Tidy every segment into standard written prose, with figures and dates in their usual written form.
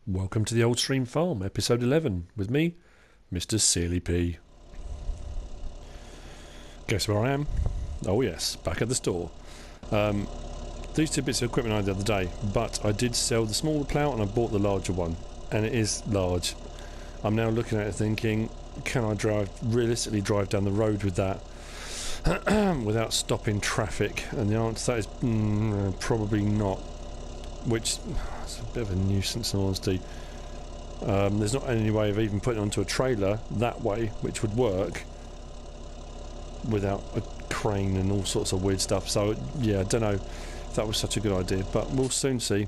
Welcome to the Old Stream Farm, episode 11, with me, Mr. Sealy P. Guess where I am? Oh yes, back at the store. These two bits of equipment I had the other day, but I did sell the smaller plough and I bought the larger one, and it is large. I'm now looking at it thinking, can I realistically drive down the road with that without stopping traffic? And the answer to that is probably not, which is a bit of a nuisance in honesty. There's not any way of even putting it onto a trailer that way, which would work without a crane and all sorts of weird stuff. So yeah, I don't know if that was such a good idea, but we'll soon see.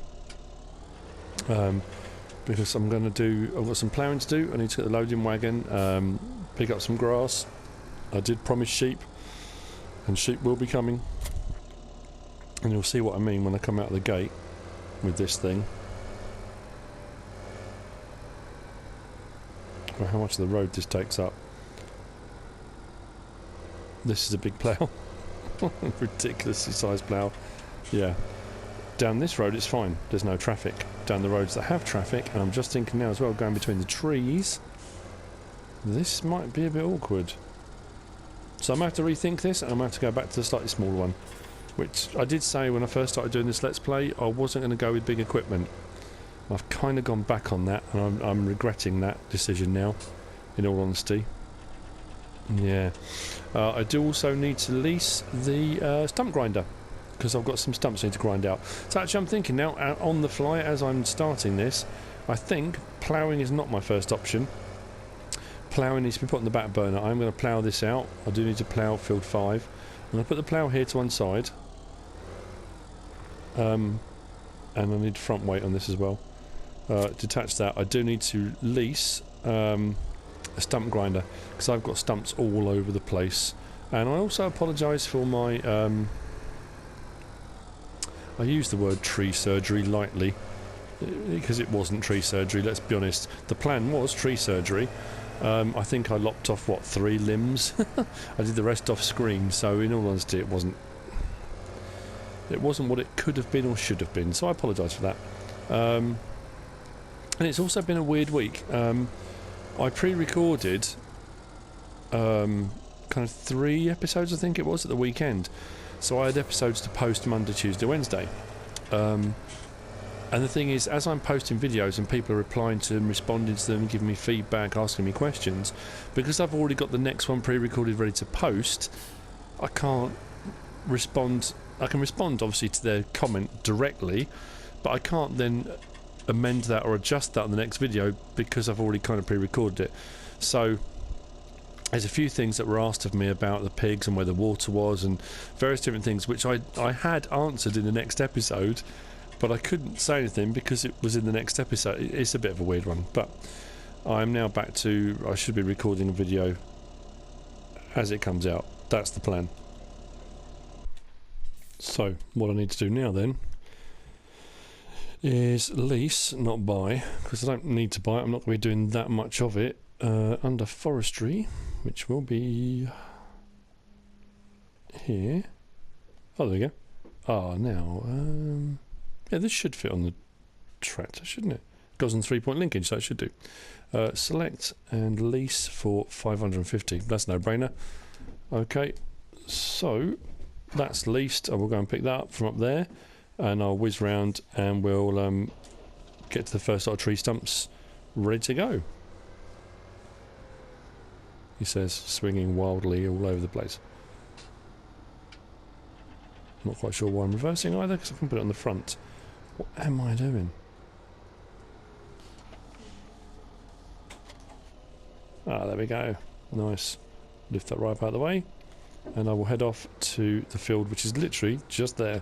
Because I've got some ploughing to do. I need to get the loading wagon, pick up some grass. I did promise sheep, and sheep will be coming, and you'll see what I mean when I come out of the gate with this thing. Well, how much of the road this takes up. This is a big plough. Ridiculously sized plough. Yeah. Down this road it's fine, there's no traffic. Down the roads that have traffic, and I'm just thinking now as well, going between the trees, this might be a bit awkward. So I'm going to have to rethink this, and I'm going to have to go back to the slightly smaller one. Which I did say when I first started doing this Let's Play, I wasn't going to go with big equipment. I've kind of gone back on that, and I'm regretting that decision now, in all honesty. Yeah. I do also need to lease the stump grinder, because I've got some stumps I need to grind out. So actually I'm thinking now, on the fly, as I'm starting this, I think ploughing is not my first option. Ploughing needs to be put on the back burner. I'm going to plough this out. I do need to plough field 5. I'm going to put the plough here to one side. And I need front weight on this as well. Detach that. I do need to lease a stump grinder, because I've got stumps all over the place. And I also apologise for my... I use the word tree surgery lightly, because it wasn't tree surgery, let's be honest. The plan was tree surgery. I think I lopped off, 3 limbs? I did the rest off screen, so in all honesty it wasn't what it could have been or should have been, so I apologise for that. And it's also been a weird week. I pre-recorded kind of 3 episodes, I think it was, at the weekend. So I had episodes to post Monday, Tuesday, Wednesday. And the thing is, as I'm posting videos and people are replying to them, responding to them, giving me feedback, asking me questions, because I've already got the next one pre-recorded ready to post, I can't respond. I can respond obviously to their comment directly, but I can't then amend that or adjust that on the next video because I've already kind of pre-recorded it. So there's a few things that were asked of me about the pigs and where the water was and various different things which I had answered in the next episode, but I couldn't say anything because it was in the next episode. It's a bit of a weird one, but I'm now back to... I should be recording a video as it comes out. That's the plan. So what I need to do now then is lease, not buy, because I don't need to buy it. I'm not going to be doing that much of it. Under forestry, which will be here. Oh, there we go. Ah, now, yeah, this should fit on the tractor, shouldn't it? Goes on 3-point linkage, so it should do. Select and lease for 550. That's no brainer. Okay, so that's leased. I will go and pick that up from up there, and I'll whiz round and we'll get to the first lot of tree stumps ready to go. He says, swinging wildly all over the place. Not quite sure why I'm reversing either, because I can put it on the front. What am I doing? Ah, there we go. Nice. Lift that right out of the way, and I will head off to the field, which is literally just there.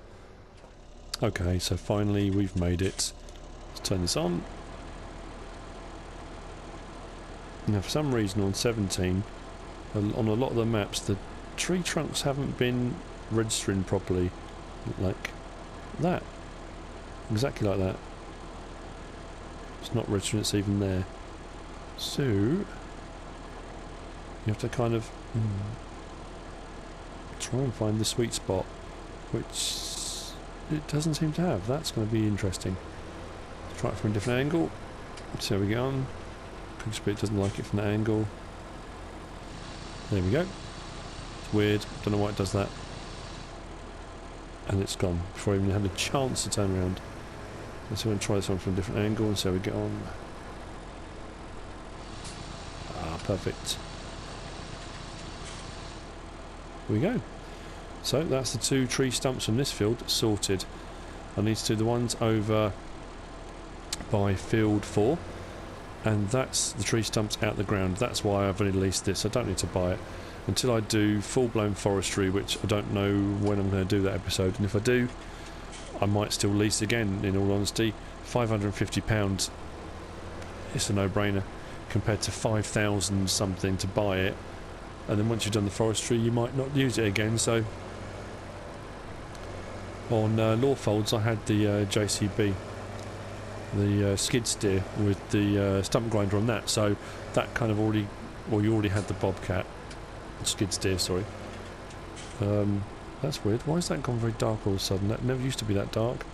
Okay, so finally we've made it. Let's turn this on. Now for some reason on 17, on a lot of the maps, the tree trunks haven't been registering properly, like that. Exactly like that. It's not registering, it's even there. So you have to kind of try and find the sweet spot, which it doesn't seem to have. That's going to be interesting. Try it from a different angle. So we get on. Quick Spit doesn't like it from that angle. There we go. It's weird. Don't know why it does that. And it's gone before I even had a chance to turn around. So I'm going to try this one from a different angle and see how we get on. Ah, perfect. Here we go. So that's the 2 tree stumps from this field sorted. I need to do the ones over by field 4, and that's the tree stumps out the ground. That's why I've only leased this. I don't need to buy it until I do full-blown forestry, which I don't know when I'm going to do that episode, and if I do, I might still lease again. In all honesty, £550, it's a no-brainer compared to 5,000 something to buy it, and then once you've done the forestry you might not use it again. So on Lawfolds I had the JCB, the skid steer with the stump grinder on that, so that kind of already, well, you already had the Bobcat skid steer, sorry. That's weird. Why has that gone very dark all of a sudden? That never used to be that dark.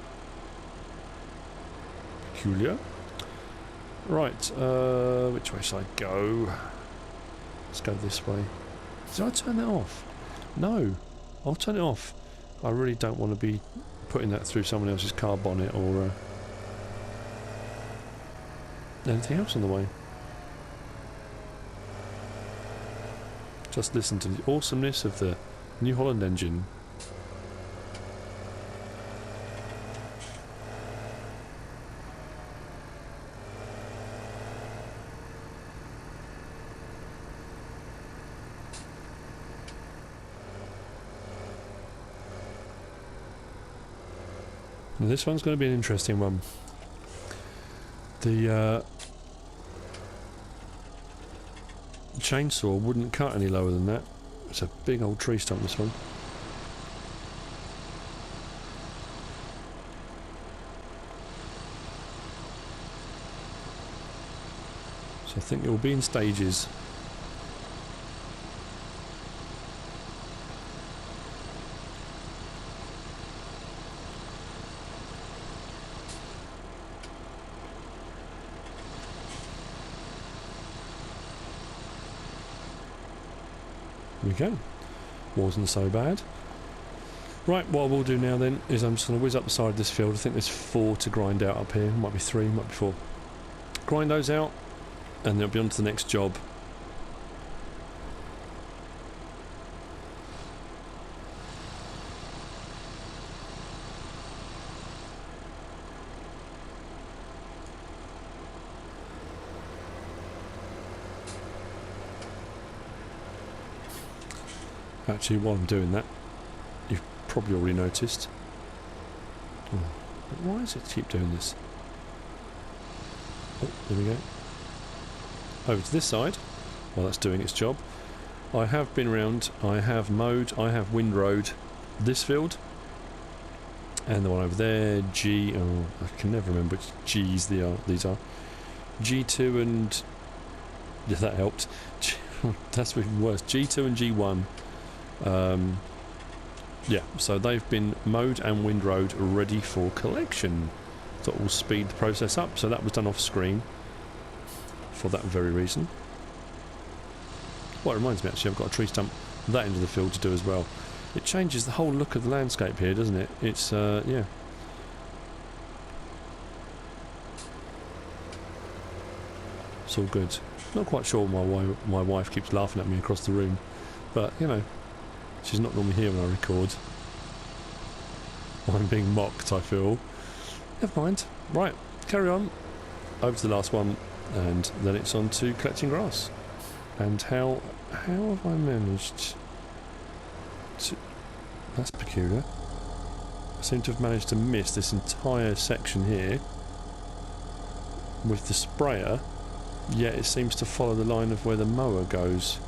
Peculiar. Right, which way should I go? Let's go this way. Did I turn that off? No, I'll turn it off. I really don't want to be putting that through someone else's car bonnet or anything else on the way. Just listen to the awesomeness of the New Holland engine. Now this one's going to be an interesting one. The chainsaw wouldn't cut any lower than that. It's a big old tree stump, this one. So I think it will be in stages. There we go. Wasn't so bad. Right, what I will do now then is I'm just going to whiz up the side of this field. I think there's 4 to grind out up here. Might be 3, might be 4. Grind those out and then I'll be on to the next job. Actually, while I'm doing that, you've probably already noticed. Oh, why does it keep doing this? Oh, there we go. Over to this side, while that's doing its job. I have been around, I have mowed, I have windrowed this field. And the one over there, oh, I can never remember which G's these are. G2 and... yeah, that helped. That's even worse. G2 and G1. Yeah, so they've been mowed and windrowed ready for collection. That will speed the process up. So that was done off screen for that very reason. Well, it reminds me actually, I've got a tree stump that end of the field to do as well. It changes the whole look of the landscape here, doesn't it? It's yeah. It's all good. Not quite sure why my wife keeps laughing at me across the room, but you know, she's not normally here when I record. I'm being mocked, I feel. Never mind. Right, carry on. Over to the last one, and then it's on to collecting grass. And how have I managed to... That's peculiar. I seem to have managed to miss this entire section here with the sprayer, yet it seems to follow the line of where the mower goes.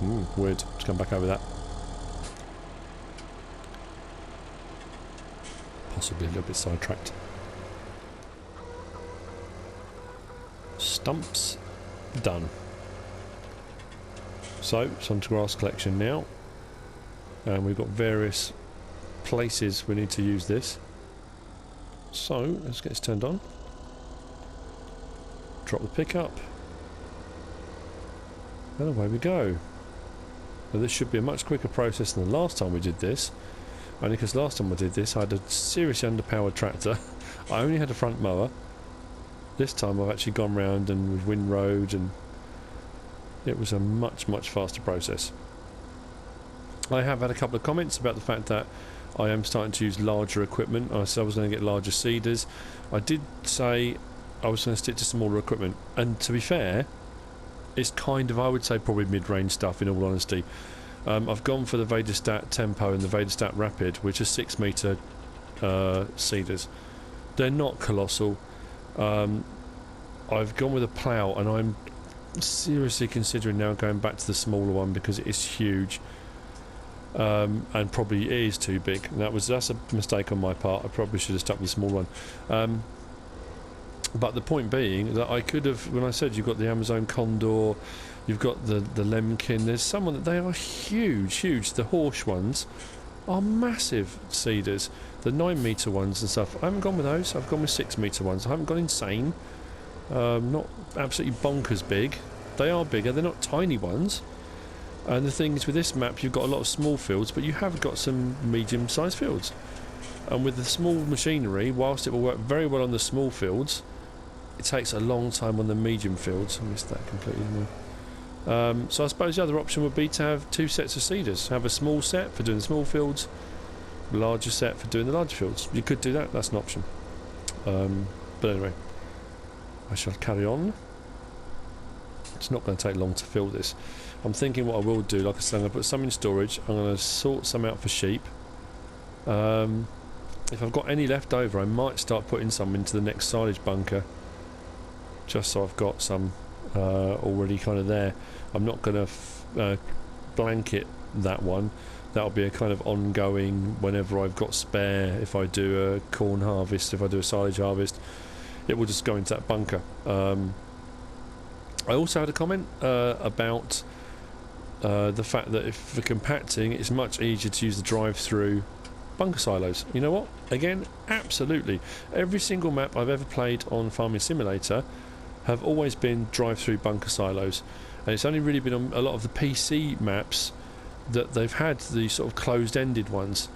Weird. Let's come back over that. Possibly a little bit sidetracked. Stumps done. So it's on to grass collection now, and we've got various places we need to use this. So let's get this turned on. Drop the pickup. And away we go. Now this should be a much quicker process than the last time we did this. Only because last time I did this I had a seriously underpowered tractor. I only had a front mower. This time I've actually gone round and with windrowed, and it was a much faster process. I have had a couple of comments about the fact that I am starting to use larger equipment. I said I was going to get larger seeders. I did say I was going to stick to smaller equipment, and to be fair, it's kind of, I would say, probably mid-range stuff in all honesty. I've gone for the Vaderstat Tempo and the Vaderstat Rapid, which are 6 metre seeders. They're not colossal. I've gone with a plough, and I'm seriously considering now going back to the smaller one because it is huge, and probably it is too big. And that's a mistake on my part. I probably should have stuck with the small one. But the point being that I could have, when I said you've got the Amazon Condor, you've got the Lemkin, there's someone that they are huge. The Horsch ones are massive seeders. The 9 metre ones and stuff, I haven't gone with those. I've gone with 6 metre ones. I haven't gone insane. Not absolutely bonkers big. They are bigger, they're not tiny ones. And the thing is, with this map you've got a lot of small fields, but you have got some medium sized fields. And with the small machinery, whilst it will work very well on the small fields, it takes a long time on the medium fields. I missed that completely. So I suppose the other option would be to have 2 sets of seeders. Have a small set for doing the small fields, larger set for doing the larger fields. You could do that, that's an option. But anyway, I shall carry on. It's not going to take long to fill this. I'm thinking what I will do, like I said, I'm going to put some in storage. I'm going to sort some out for sheep. If I've got any left over, I might start putting some into the next silage bunker, just so I've got some already kind of there. I'm not going to blanket that one. That'll be a kind of ongoing, whenever I've got spare. If I do a corn harvest, if I do a silage harvest, it will just go into that bunker. I also had a comment about the fact that if for compacting it's much easier to use the drive-through bunker silos. You know what? Again, absolutely. Every single map I've ever played on Farming Simulator have always been drive-through bunker silos, and it's only really been on a lot of the PC maps that they've had the sort of closed-ended ones,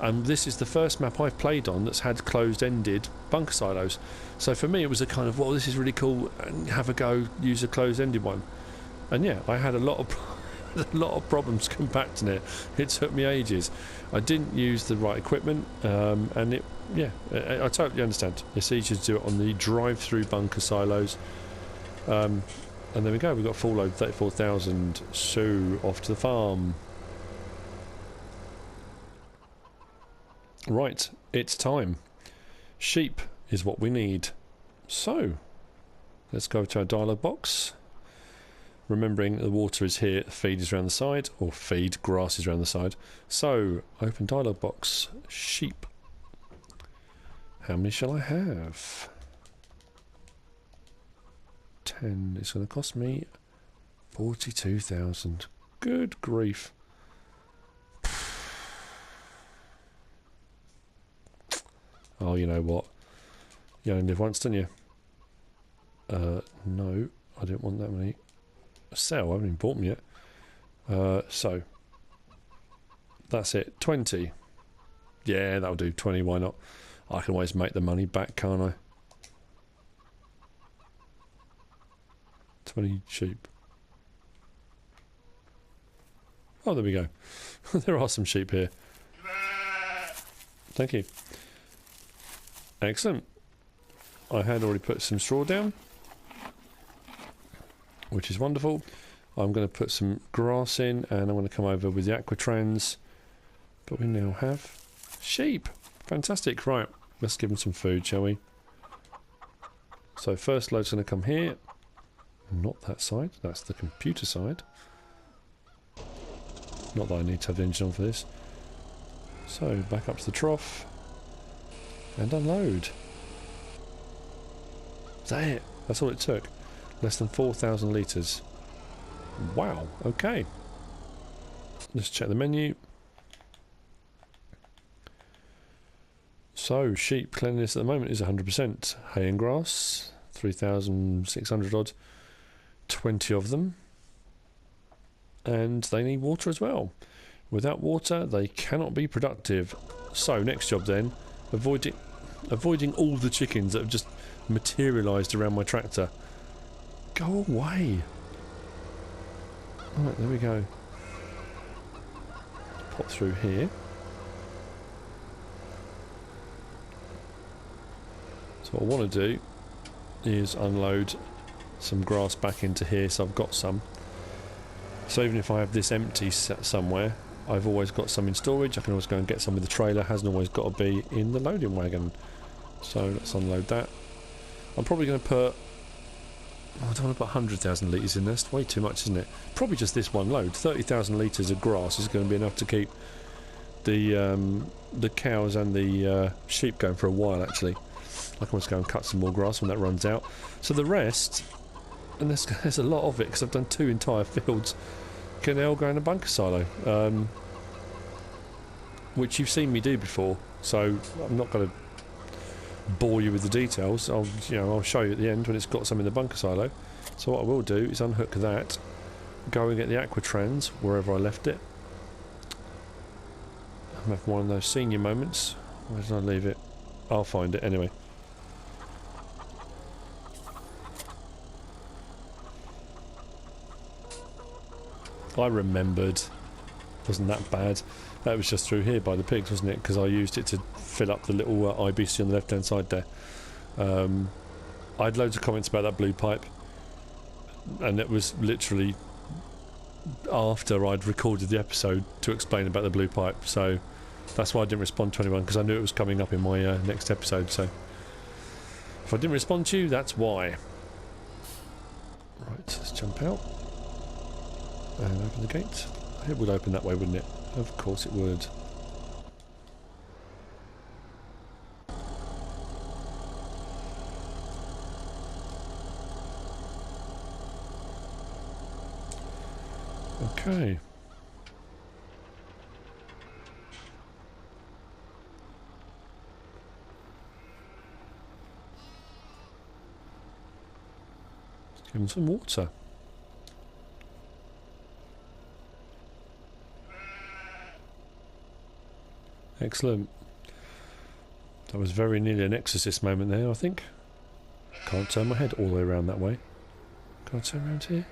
and this is the first map I've played on that's had closed-ended bunker silos. So for me it was a kind of, well, this is really cool, and have a go, use a closed-ended one. And yeah, I had a lot of problems compacting it. It took me ages. I didn't use the right equipment, and it, yeah, I totally understand. It's easier to do it on the drive-through bunker silos. And there we go, we've got full load 34,000, so off to the farm. Right, it's time. Sheep is what we need. So, let's go to our dialogue box. Remembering the water is here, feed is around the side, or feed, grass is around the side. So, open dialogue box, sheep. How many shall I have? 10. It's going to cost me 42,000. Good grief. Oh, you know what? You only live once, don't you? No, I didn't want that many. Sell, I haven't even bought them yet. So, that's it. 20. Yeah, that'll do. 20, why not? I can always make the money back, can't I? 20 sheep. Oh, there we go. There are some sheep here. Thank you. Excellent. I had already put some straw down, which is wonderful. I'm going to put some grass in, and I'm going to come over with the Aquatrans. But we now have sheep. Fantastic. Right, let's give them some food, shall we? So first load's going to come here. Not that side, that's the computer side. Not that I need to have the engine on for this. So back up to the trough and unload. Is that it? That's all it took. Less than 4,000 litres. Wow, okay. Let's check the menu. So, sheep cleanliness at the moment is 100%. Hay and grass, 3,600 odd, 20 of them, and they need water as well. Without water they cannot be productive. So next job then, avoiding all the chickens that have just materialised around my tractor. Go away. Right, there we go. Pop through here. So what I want to do is unload some grass back into here, so I've got some. So even if I have this empty set somewhere, I've always got some in storage. I can always go and get some with the trailer. Hasn't always got to be in the loading wagon. So let's unload that. I'm probably going to put... I don't want to put 100,000 litres in there. It's way too much, isn't it? Probably just this one load. 30,000 litres of grass is going to be enough to keep the cows and the sheep going for a while, actually. I can always go and cut some more grass when that runs out. So the rest, and there's a lot of it because I've done 2 entire fields, can all go in a bunker silo, which you've seen me do before. So I'm not going to bore you with the details. I'll show you at the end when it's got some in the bunker silo. So what I will do is unhook that, go and get the Aquatrans wherever I left it. I'm having one of those senior moments. Where did I leave it? I'll find it anyway. I remembered. Wasn't that bad. That was just through here by the pigs, wasn't it? Because I used it to fill up the little IBC on the left hand side there. I had loads of comments about that blue pipe, and it was literally after I'd recorded the episode to explain about the blue pipe, so that's why I didn't respond to anyone, because I knew it was coming up in my next episode. So if I didn't respond to you, that's why. Right, let's jump out and open the gate. It would open that way, wouldn't it? Of course it would. Okay. Let's give them some water. Excellent. That was very nearly an exorcist moment there, I think. Can't turn my head all the way around that way. Can I turn around here?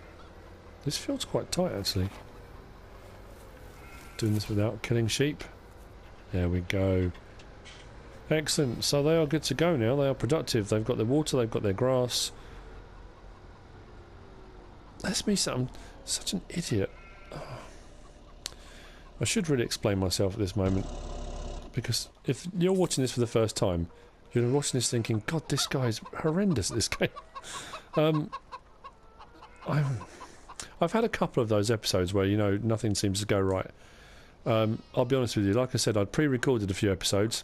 This feels quite tight, actually. Doing this without killing sheep. There we go. Excellent. So they are good to go now. They are productive. They've got their water, they've got their grass. That's me, I'm such an idiot. Oh. I should really explain myself at this moment. Because if you're watching this for the first time, you're watching this thinking, God, this guy's horrendous at this game. I've had a couple of those episodes where, you know, nothing seems to go right. I'll be honest with you, like I said, I'd pre-recorded a few episodes.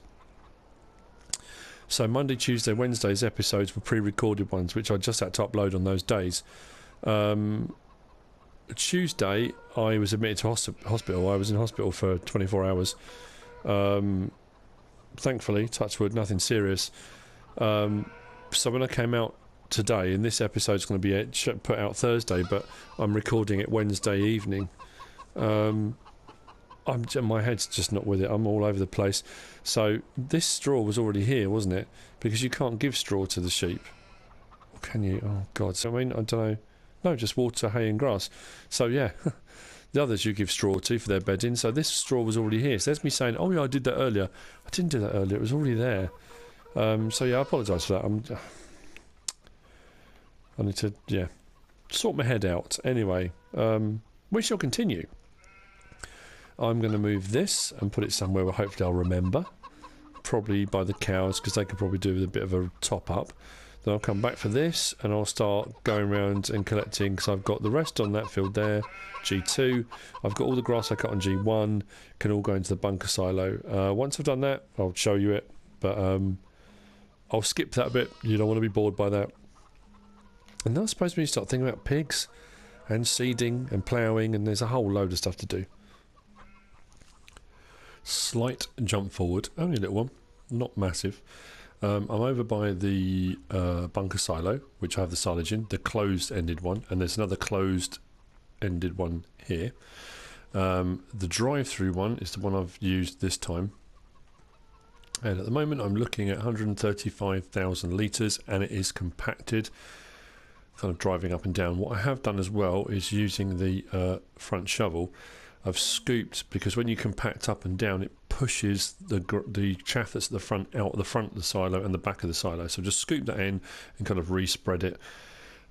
So Monday, Tuesday, Wednesday's episodes were pre-recorded ones, which I just had to upload on those days. Tuesday, I was admitted to hospital. I was in hospital for 24 hours. Thankfully, touch wood, nothing serious. So when I came out today, and this episode's going to be put out Thursday, but I'm recording it Wednesday evening. My head's just not with it. I'm all over the place. So this straw was already here, wasn't it? Because you can't give straw to the sheep. Or can you? Oh God! So I mean, I don't know. No, just water, hay, and grass. So yeah. The others you give straw to for their bedding, so this straw was already here. So there's me saying, oh yeah, I did that earlier. I didn't do that earlier, it was already there. So yeah, I apologise for that. I need to, yeah, sort my head out. Anyway, we shall continue. I'm going to move this and put it somewhere where hopefully I'll remember. Probably by the cows, because they could probably do with a bit of a top up. Then I'll come back for this and I'll start going around and collecting, because I've got the rest on that field there, G2. I've got all the grass I cut on G1, can all go into the bunker silo. Once I've done that, I'll show you it, but I'll skip that bit. You don't want to be bored by that. And then I suppose when you start thinking about pigs and seeding and ploughing, and there's a whole load of stuff to do. Slight jump forward, only a little one, not massive. I'm over by the bunker silo, which I have the silage in, the closed-ended one, and there's another closed-ended one here. The drive-through one is the one I've used this time. And at the moment I'm looking at 135,000 litres, and it is compacted, kind of driving up and down. What I have done as well is using the front shovel, I've scooped, because when you compact up and down it pushes the chaff that's at the front out of the front of the silo and the back of the silo. So just scoop that in and kind of respread it.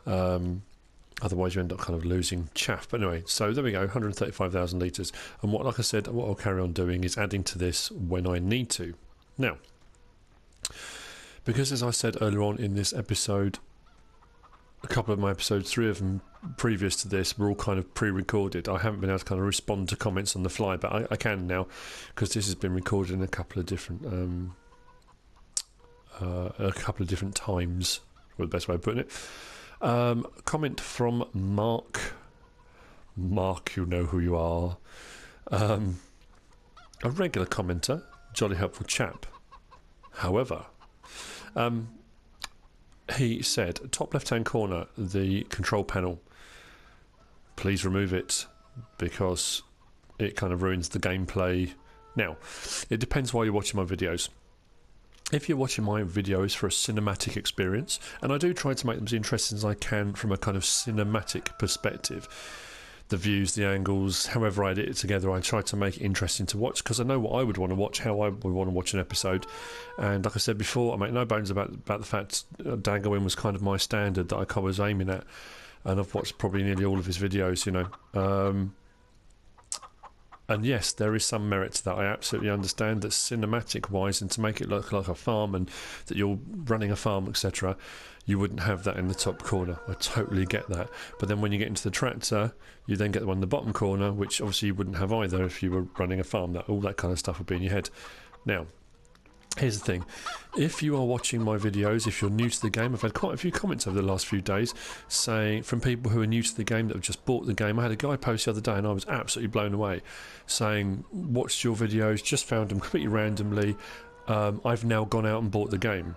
Otherwise you end up kind of losing chaff. But anyway, so there we go, 135,000 litres. And like I said, what I'll carry on doing is adding to this when I need to. Now, because as I said earlier on in this episode, a couple of my episodes, 3 of them previous to this, were all kind of pre-recorded. I haven't been able to kind of respond to comments on the fly, but I can now, because this has been recorded in a couple of different times, or the best way of putting it. Comment from Mark. Mark, you know who you are. A regular commenter, jolly helpful chap. However, he said, top left-hand corner, the control panel, please remove it because it kind of ruins the gameplay. Now, it depends why you're watching my videos. If you're watching my videos for a cinematic experience, and I do try to make them as interesting as I can from a kind of cinematic perspective, the views, the angles, however I edit it together, I try to make it interesting to watch, because I know what I would want to watch, how I would want to watch an episode. And like I said before, I make no bones about the fact Daggerwin was kind of my standard that I was aiming at, and I've watched probably nearly all of his videos, you know. And yes, there is some merit to that. I absolutely understand that cinematic wise, and to make it look like a farm and that you're running a farm, etc., you wouldn't have that in the top corner. I totally get that. But then when you get into the tractor, you then get the one in the bottom corner, which obviously you wouldn't have either if you were running a farm. That all that kind of stuff would be in your head. Now, here's the thing. If you are watching my videos, if you're new to the game, I've had quite a few comments over the last few days saying, from people who are new to the game that have just bought the game. I had a guy post the other day and I was absolutely blown away, saying, watched your videos, just found them completely randomly, I've now gone out and bought the game.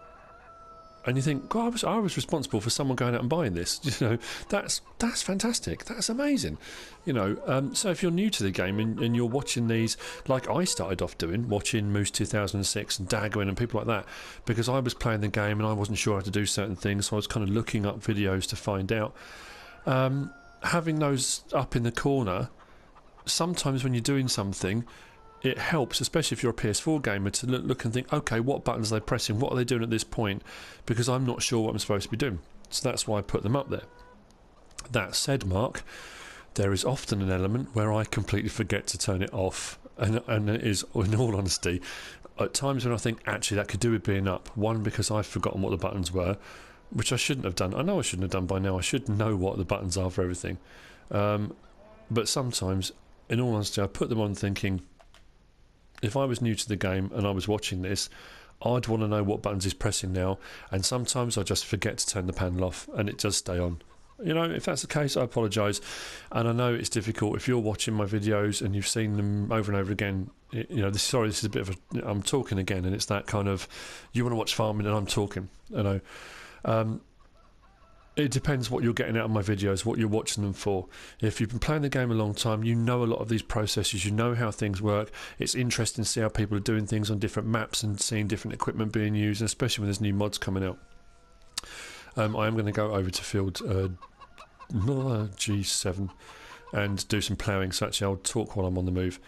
And you think, God, I was responsible for someone going out and buying this. You know, that's fantastic. That's amazing. You know, so if you're new to the game and you're watching these, like I started off doing, watching Moose 2006 and Daggerwin and people like that, because I was playing the game and I wasn't sure how to do certain things, so I was kind of looking up videos to find out. Having those up in the corner, sometimes when you're doing something, it helps, especially if you're a PS4 gamer, to look and think, okay, what buttons are they pressing? What are they doing at this point? Because I'm not sure what I'm supposed to be doing. So that's why I put them up there. That said, Mark, there is often an element where I completely forget to turn it off. And it is, in all honesty, at times when I think, actually, that could do with being up. One, because I've forgotten what the buttons were, which I shouldn't have done. I know I shouldn't have done by now. I should know what the buttons are for everything. But sometimes, in all honesty, I put them on thinking, if I was new to the game and I was watching this, I'd want to know what buttons he's pressing now, and sometimes I just forget to turn the panel off and it does stay on. You know, if that's the case, I apologise, and I know it's difficult if you're watching my videos and you've seen them over and over again. You know, this is a bit of a, I'm talking again, and it's that kind of, you want to watch farming and I'm talking, you know. It depends what you're getting out of my videos, what you're watching them for. If you've been playing the game a long time, you know a lot of these processes, you know how things work. It's interesting to see how people are doing things on different maps and seeing different equipment being used, and especially when there's new mods coming out. I am going to go over to field G7 and do some ploughing, so actually I'll talk while I'm on the move.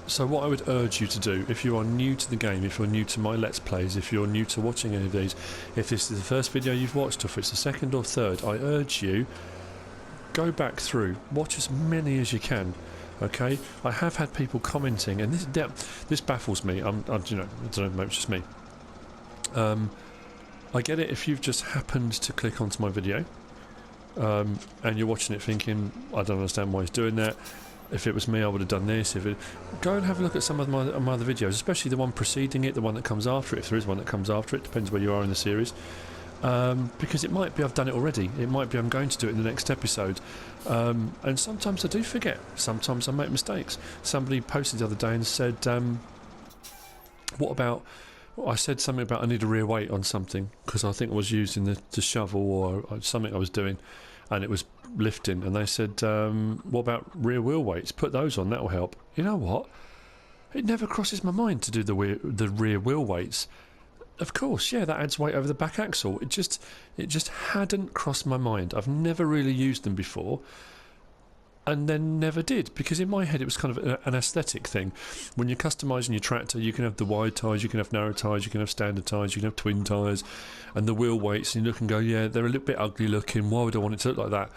So what I would urge you to do, if you are new to the game, if you're new to my Let's Plays, if you're new to watching any of these, if this is the first video you've watched, or if it's the second or third, I urge you, go back through, watch as many as you can, okay? I have had people commenting, and this baffles me, you know, I don't know, maybe it's just me. I get it if you've just happened to click onto my video, and you're watching it thinking, I don't understand why he's doing that. If it was me, I would have done this. Go and have a look at some of my other videos, especially the one preceding it, the one that comes after it, if there is one that comes after it, depends where you are in the series. because it might be I've done it already. It might be I'm going to do it in the next episode. And sometimes I do forget. Sometimes I make mistakes. Somebody posted the other day and said, what about... I said something about I need a rear weight on something because I think I was using the shovel or something I was doing and it was lifting, and they said, what about rear wheel weights? Put those on, that'll help. You know what? It never crosses my mind to do the rear wheel weights. Of course, yeah, that adds weight over the back axle. It just hadn't crossed my mind. I've never really used them before, and then never did, because in my head it was kind of an aesthetic thing. When you're customising your tractor, you can have the wide tyres, you can have narrow tyres, you can have standard tyres, you can have twin tyres, and the wheel weights, and you look and go, yeah, they're a little bit ugly looking, why would I want it to look like that?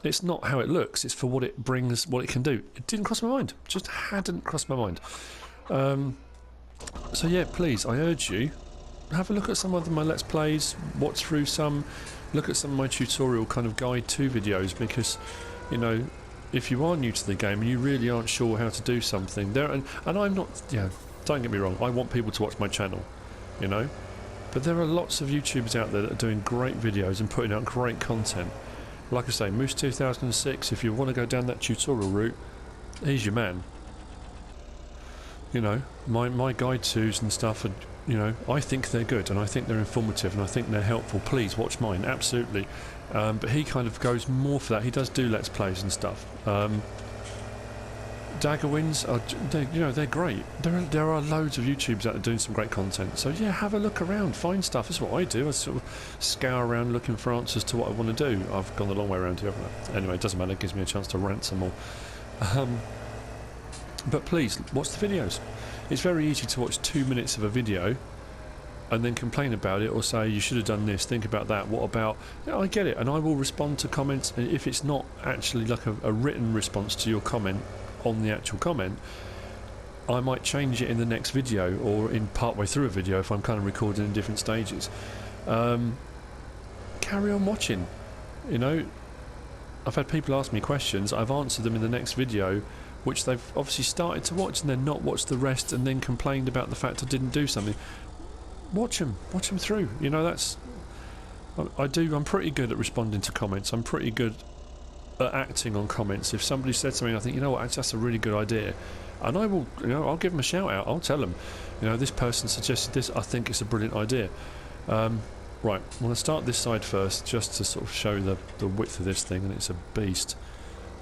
It's not how it looks, it's for what it brings, what it can do. It didn't cross my mind, just hadn't crossed my mind. So yeah, please, I urge you, have a look at some of my Let's Plays, watch through some, look at some of my tutorial kind of guide to videos, because, you know, if you are new to the game and you really aren't sure how to do something, and I'm not, don't get me wrong, I want people to watch my channel, you know, but there are lots of YouTubers out there that are doing great videos and putting out great content. Like I say, Moose 2006, if you want to go down that tutorial route, he's your man. You know, my guide tos and stuff are, you know, I think they're good and I think they're informative and I think they're helpful. Please watch mine, absolutely. But he kind of goes more for that. He does do Let's Plays and stuff. Dagger Wins, they're great. There are loads of YouTubers out there doing some great content. So yeah, have a look around, find stuff. That's what I do. I sort of scour around looking for answers to what I want to do. I've gone the long way around here, haven't I? Anyway, it doesn't matter. It gives me a chance to rant some more. But please, watch the videos. It's very easy to watch 2 minutes of a video and then complain about it or say you should have done this, think about that, what about... Yeah, I get it, and I will respond to comments. If it's not actually like a written response to your comment on the actual comment, I might change it in the next video or in partway through a video if I'm kind of recording in different stages. Carry on watching, you know. I've had people ask me questions, I've answered them in the next video, which they've obviously started to watch and then not watched the rest and then complained about the fact I didn't do something. Watch them through, you know. That's I'm pretty good at responding to comments. I'm pretty good at acting on comments. If somebody said something I think, you know what, that's a really good idea, and I will, you know, I'll give them a shout out. I'll tell them, you know, this person suggested this, I think it's a brilliant idea. Right, I'm going to start this side first just to sort of show the width of this thing, and it's a beast.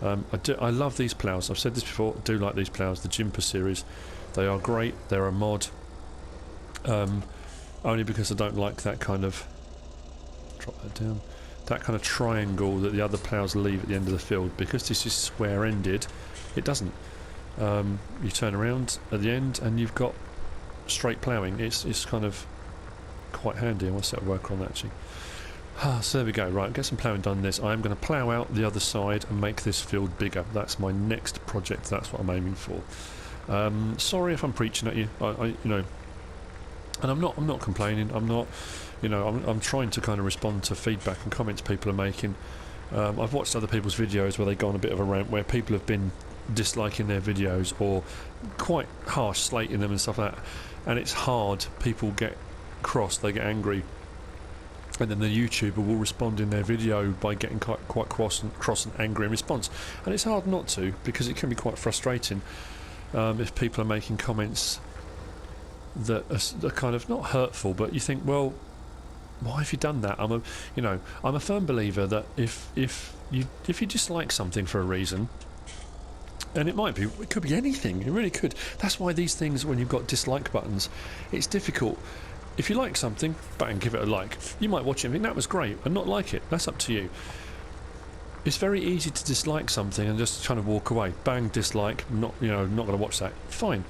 I love these ploughs. I've said this before, I do like these ploughs, the JYMPA series. They are great, they're a mod. Only because I don't like that kind of... drop that down. That kind of triangle that the other ploughs leave at the end of the field. Because this is square-ended, it doesn't. You turn around at the end and you've got straight ploughing. It's kind of quite handy. I want to set a worker on that actually. So there we go. Right, get some ploughing done this. I am going to plough out the other side and make this field bigger. That's my next project. That's what I'm aiming for. Sorry if I'm preaching at you. You know, and I'm not complaining. I'm not, you know, I'm trying to kind of respond to feedback and comments people are making. I've watched other people's videos where they go on a bit of a rant where people have been disliking their videos or quite harsh, slating them and stuff like that. And it's hard. People get cross. They get angry. And then the YouTuber will respond in their video by getting quite cross and angry in response. And it's hard not to, because it can be quite frustrating if people are making comments that are kind of not hurtful, but you think, well, why have you done that? I'm a firm believer that if you dislike something for a reason, and it could be anything, it really could. That's why these things, when you've got dislike buttons, it's difficult. If you like something, bang, give it a like. You might watch it and think that was great and not like it. That's up to you. It's very easy to dislike something and just kind of walk away. Bang, dislike. Not going to watch that. Fine.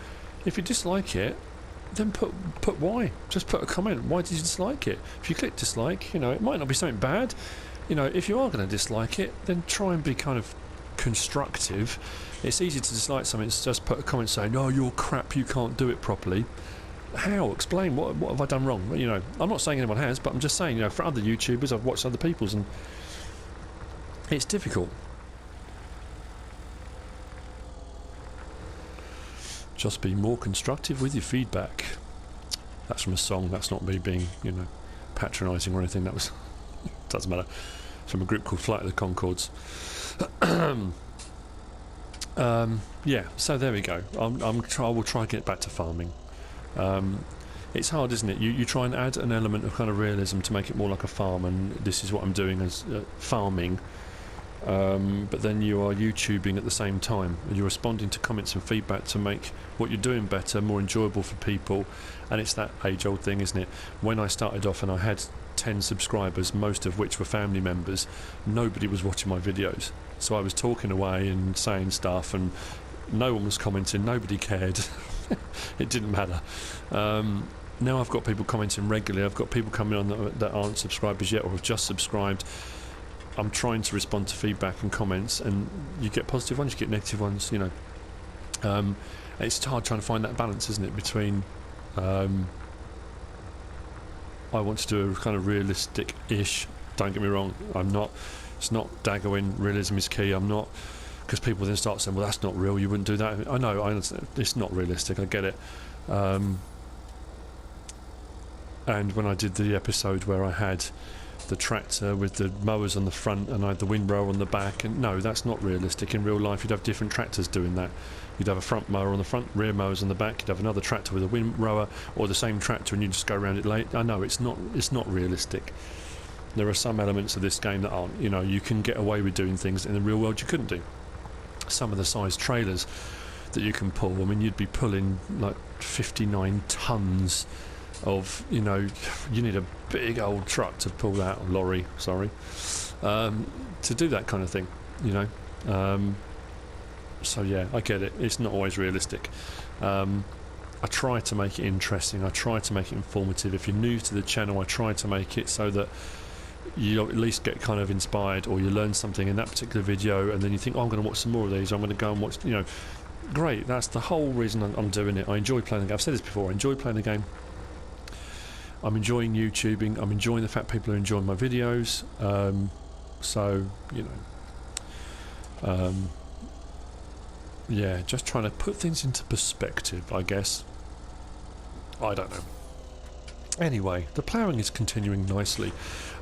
If you dislike it, then put why. Just put a comment. Why did you dislike it? If you click dislike, you know, it might not be something bad. You know, if you are going to dislike it, then try and be kind of constructive. It's easy to dislike something. It's just put a comment saying, "Oh, you're crap. You can't do it properly." How? Explain. What have I done wrong? You know, I'm not saying anyone has, but I'm just saying, you know, for other YouTubers, I've watched other people's, and it's difficult. Just be more constructive with your feedback. That's from a song. That's not me being, you know, patronising or anything. That was doesn't matter. It's from a group called Flight of the Conchords. Yeah, so there we go. I will try and get back to farming. It's hard, isn't it? You try and add an element of kind of realism to make it more like a farm, and this is what I'm doing as farming. But then you are YouTubing at the same time, and you're responding to comments and feedback to make what you're doing better, more enjoyable for people. And it's that age-old thing, isn't it? When I started off and I had 10 subscribers, most of which were family members, nobody was watching my videos. So I was talking away and saying stuff, and no one was commenting, nobody cared. It didn't matter. Now I've got people commenting regularly. I've got people coming on that aren't subscribers yet or have just subscribed. I'm trying to respond to feedback and comments, and you get positive ones, you get negative ones, you know. It's hard trying to find that balance, isn't it, between I want to do a kind of realistic-ish, don't get me wrong, it's not daggering, realism is key, I'm not, because people then start saying, well, that's not real, you wouldn't do that. I know, it's not realistic, I get it. And when I did the episode where I had the tractor with the mowers on the front and I had the windrower on the back, and no, that's not realistic. In real life you'd have different tractors doing that. You'd have a front mower on the front, rear mowers on the back, you'd have another tractor with a windrower, or the same tractor and you just go around it late. I know, it's not realistic. There are some elements of this game that aren't, you know, you can get away with doing things in the real world you couldn't do. Some of the size trailers that you can pull, I mean, you'd be pulling like 59 tons of, you know, you need a big old truck to pull that, or lorry, sorry, to do that kind of thing, you know. So yeah, I get it, it's not always realistic. I try to make it interesting, I try to make it informative. If you're new to the channel, I try to make it so that you at least get kind of inspired, or you learn something in that particular video, and then you think, oh, I'm going to watch some more of these, I'm going to go and watch, you know. Great, that's the whole reason I'm doing it. I enjoy playing the game. I've said this before, I enjoy playing the game. I'm enjoying YouTubing, I'm enjoying the fact people are enjoying my videos, so, you know, yeah, just trying to put things into perspective, I guess. I don't know. Anyway, the ploughing is continuing nicely,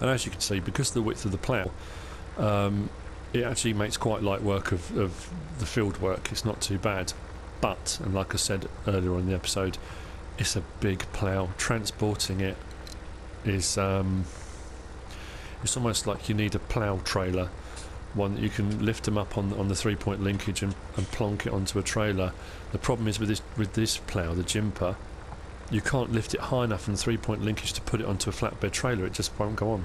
and as you can see, because of the width of the plough, it actually makes quite light work of the field work. It's not too bad, but, and like I said earlier on in the episode, it's a big plough. Transporting it is it's almost like you need a plough trailer, one that you can lift them up on the 3-point linkage and plonk it onto a trailer. The problem is with this plough, the JYMPA, you can't lift it high enough from the 3-point linkage to put it onto a flatbed trailer. It just won't go on.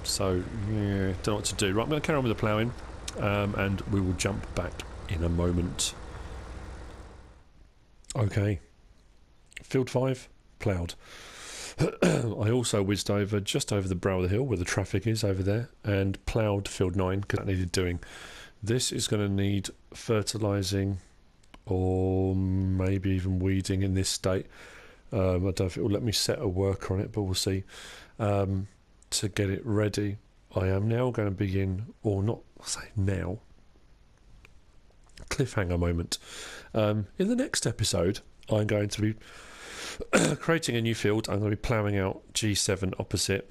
So yeah, don't know what to do. Right, I'm going to carry on with the ploughing, and we will jump back in a moment. Okay. Field 5, ploughed. I also whizzed over just over the brow of the hill where the traffic is over there, and ploughed field 9 because that needed doing. This is going to need fertilising, or maybe even weeding in this state. I don't know if it will let me set a worker on it, but we'll see. To get it ready, I am now going to begin, or not say now, cliffhanger moment. In the next episode, I'm going to be creating a new field. I'm going to be ploughing out G7 opposite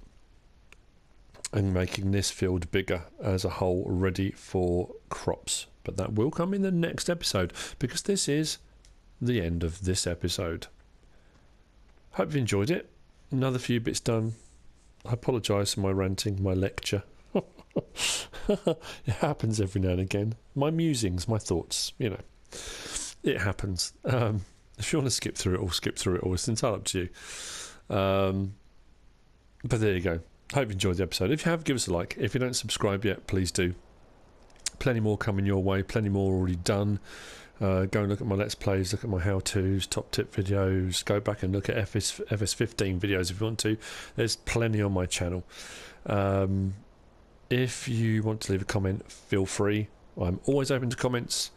and making this field bigger as a whole, ready for crops. But that will come in the next episode, because this is the end of this episode. Hope you enjoyed it. Another few bits done. I apologise for my ranting, my lecture. It happens every now and again. My musings, my thoughts, you know. It happens. If you want to skip through it all, skip through it all. It's entirely up to you. But there you go. Hope you enjoyed the episode. If you have, give us a like. If you don't subscribe yet, please do. Plenty more coming your way. Plenty more already done. Go and look at my Let's Plays, look at my how-tos, top tip videos. Go back and look at FS15 videos if you want to. There's plenty on my channel. If you want to leave a comment, feel free. I'm always open to comments,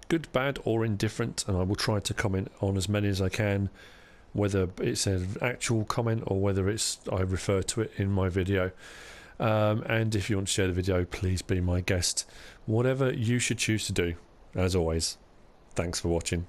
good, bad or indifferent, and I will try to comment on as many as I can, whether it's an actual comment or whether it's I refer to it in my video. And if you want to share the video, please be my guest. Whatever you should choose to do. As always, thanks for watching.